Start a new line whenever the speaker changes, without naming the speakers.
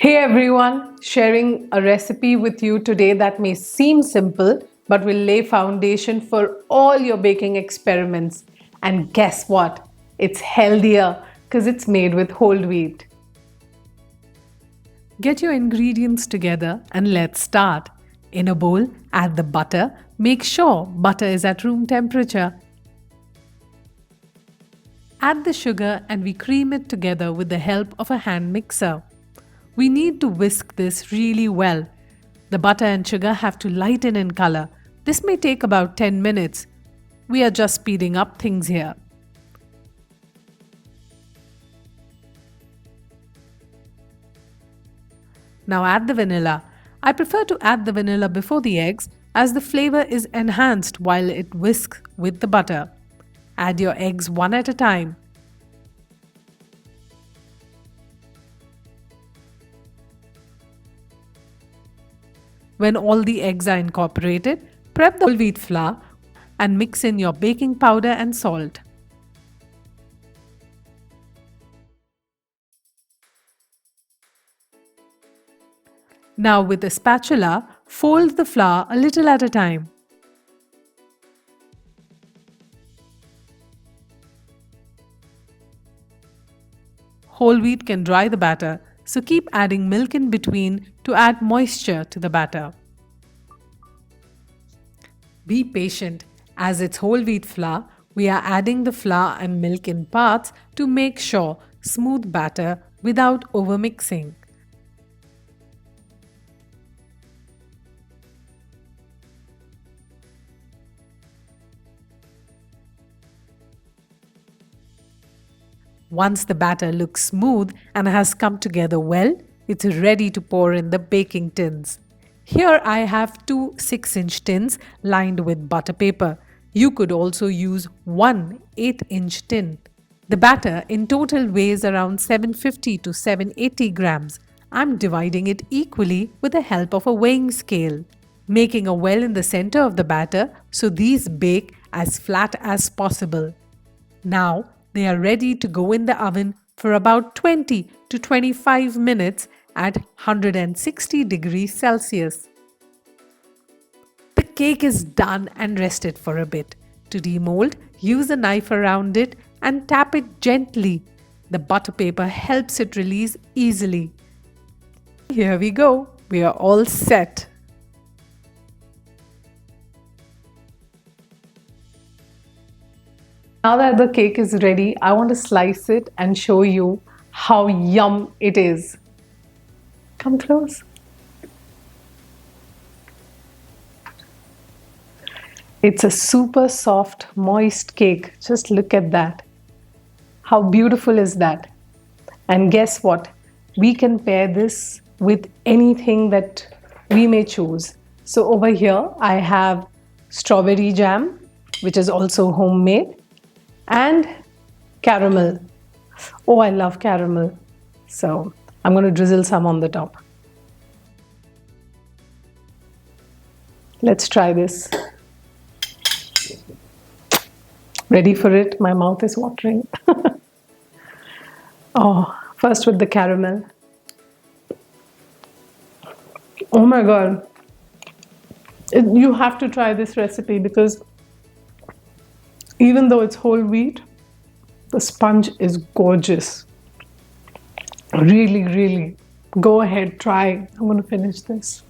Hey everyone, sharing a recipe with you today that may seem simple but will lay foundation for all your baking experiments. And guess what? It's healthier because it's made with whole wheat. Get your ingredients together and let's start. In a bowl, add the butter. Make sure butter is at room temperature. Add the sugar and we cream it together with the help of a hand mixer. We need to whisk this really well. The butter and sugar have to lighten in color. This may take about 10 minutes. We are just speeding up things here. Now add the vanilla. I prefer to add the vanilla before the eggs as the flavor is enhanced while it whisks with the butter. Add your eggs one at a time. When all the eggs are incorporated, prep the whole wheat flour and mix in your baking powder and salt. Now with a spatula, fold the flour a little at a time. Whole wheat can dry the batter, so keep adding milk in between to add moisture to the batter. Be patient, as it's whole wheat flour, we are adding the flour and milk in parts to make sure smooth batter without overmixing. Once the batter looks smooth and has come together well, it's ready to pour in the baking tins. Here I have two 6-inch tins lined with butter paper. You could also use one 8-inch tin. The batter in total weighs around 750 to 780 grams. I'm dividing it equally with the help of a weighing scale. Making a well in the center of the batter so these bake as flat as possible. Now, they are ready to go in the oven for about 20 to 25 minutes at 160 degrees Celsius. The cake is done and rested for a bit. To demold, use a knife around it and tap it gently. The butter paper helps it release easily. Here we go. We are all set. Now that the cake is ready, I want to slice it and show you how yum it is. Come close. It's a super soft, moist cake. Just look at that. How beautiful is that? And guess what? We can pair this with anything that we may choose. So over here, I have strawberry jam, which is also homemade, and caramel. Oh, I love caramel. So I'm going to drizzle some on the top. Let's try this. Ready for it? My mouth is watering. Oh, first with the caramel. Oh my God. You have to try this recipe because even though it's whole wheat, the sponge is gorgeous. Really, really. Go ahead, try. I'm going to finish this.